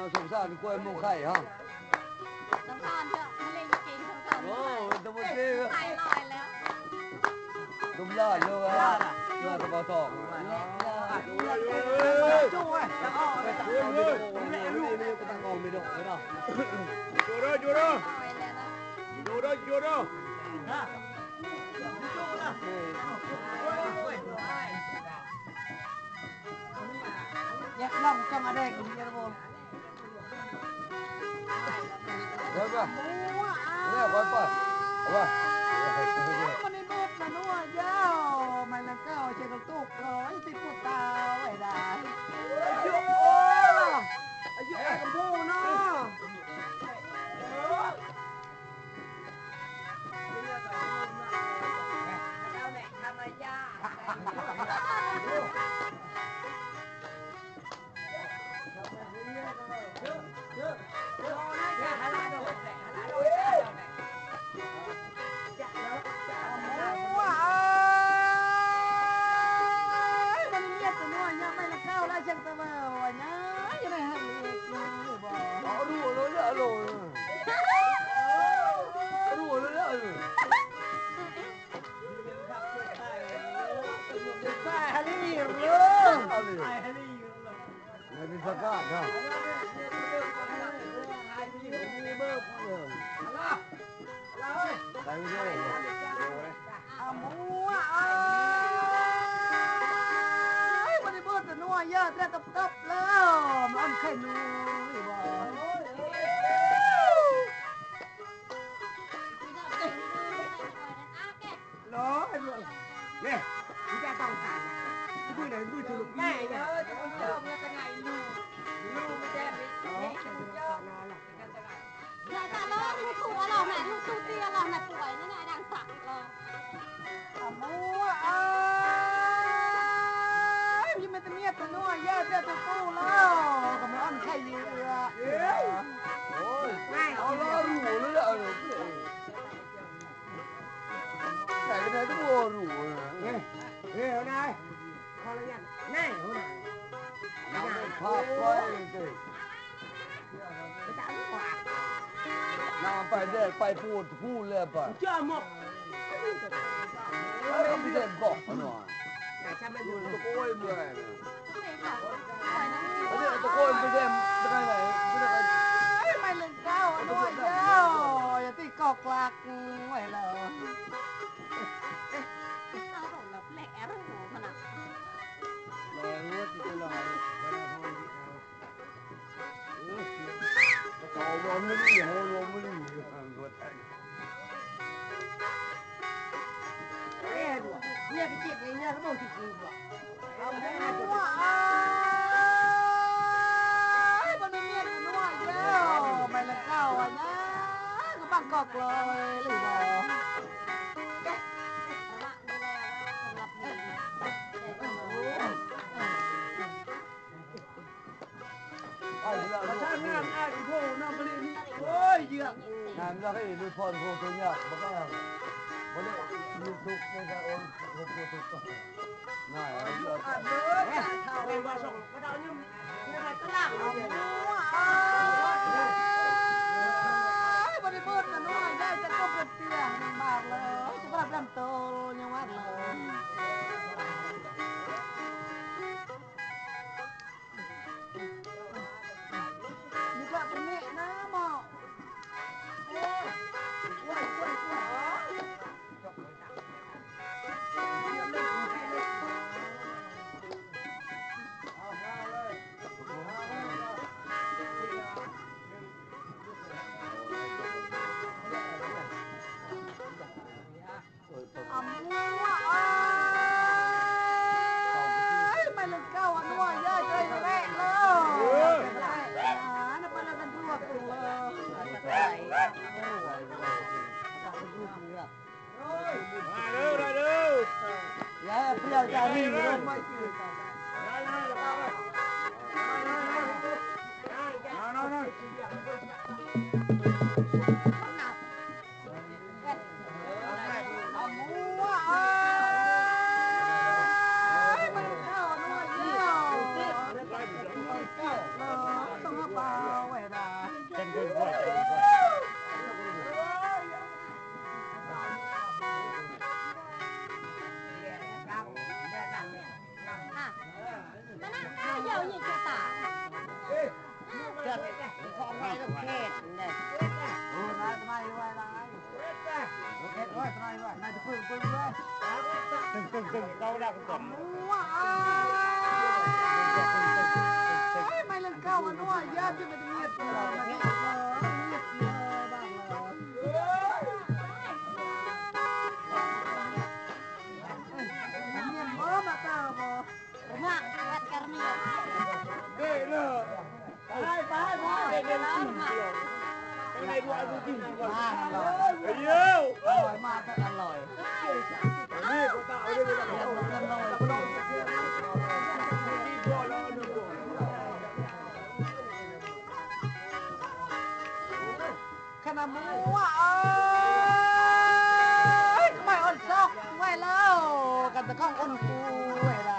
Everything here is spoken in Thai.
nào sùng sàn quên mông khẩy không? Sùng sàn chưa? Nó lên kinh sùng sàn. Ồ, tôi muốn chơi. Khẩy lòiแล้ว. Đúng là luôn á. Là tôi vào thỏ. Vô đó. Nhạc lòng trong ở đây cũng như là Rồi bà. Nè, quay phải. Ủa.มันนี่บุกนะนัวเย้ามันละเก้าเจ้ากระตุกร้อยติดปุตตาไว้ได้อายุโอ้อายุแอบพูเนาะZakat ha.มันนี่บุกนะนัวเยอะแต่ตับแล้วมันไข่นูบ่ล้อไอ้ด้วยเนี่ยที่จะต้องการที่พูดไหนพูดถูกง่ายเนอะจะพูดจบแล้วจะไงลูไม่แจ้งนี่จะจบอย่าจะล้อลูกตัวเราแม่ลูกตัวเตี้ยเราแม่ป่วยนั่นไงดังสักเรามัวพี่มันจะเมียตัวนัวเยอะแต่ตัวตู้แล้วกำลังไข่เยอะโอ้ยเอาล้อรูเลยอ่ะใส่ไปได้ตัวรูเฮ้ยเอานายพอแล้วยังแน่หัวหน้าภาพไว้สิ จะเอาขวานน้ำไปเด็กไปพูดเลยป่ะเจ้าหมกแล้วไม่ได้บอกหน่อยแต่ฉันไม่ดู ตะโกนเมื่อไหร่เนี่ย ป่วยนั่น ตะโกนไปเด็มไปไหนไม่เล่นเก้าด้วยเจ้าอย่าตีกอกหลักไว้แล้วเราโดนแบบแหล่เรื่องหัวมันอ่ะรู้ที่จะลอยเขาลมไม่ดีเขาลมไม่ดีตัวแทนเนี่ยไปเจ็บเลยเนี่ยเขาบอกจริงๆว่ะเอาไปให้ตัวมันไม่เมียตัวน้อยแล้วไม่ละเก้าอ่ะนะก็บังกอกเลยหรือเปล่าถ้างานอาชีพน้ำผลิตโอ้ยเยอะงานเราให้ดูพรโพตัวเนี่ยบอกว่าวันนี้ยูทูบในการโอนโพตัวก็ง่ายเยอะเรียนว่าส่งมาดาวนี่อะไรก็ลากเอาบริบูรณ์นะน้อยได้จะก้มกระเตียงมากเลยจะรับลำโตยังวัดเลยนี่ก็เป็นนี่นะหมอไม่เล่นเก้าอันว่าเยอะใจแรงเลยนับเป็นกันทั่วตัวอย่าเปรี้ยวใจนี่ลงไม่จืด เอาหมูเอ้ยมันเข้าหน่อยเดียวต้องเอาเปล่าไว้ได้ Chân chân quay chân quay. มานั่งข้าวเดียวยิงกระตา จัดของไปลูกเทศเนี่ย โอ้นายทำไมไว้นายโอเคด้วยทำไมด้วยนายจะพึ่งด้วย Từng từng từng đau đau từng. ว้าวไม่เล่นข้าวมันด้วยญาติจะไม่ได้เงียบเลยนะที่เงียบเลยบ้างเลยเงียบเมื่อมาเติมบ่ มากแวดกระเมีย Đây là. ไปไปไป Đây đây là chim kìa. Cái này gọi là chim kìa. มาอร่อย Ây yêu. อร่อยมากก็อร่อย Đây có tạo đây có เดี๋ยว tạo. มันอร่อย Đi gọi nó được rồi. ขนาดหมูอ่ะเอ้ยทำไมอ่อนซอกไว้แล้วกันแต่ข้องอ่อนกูไว้ละ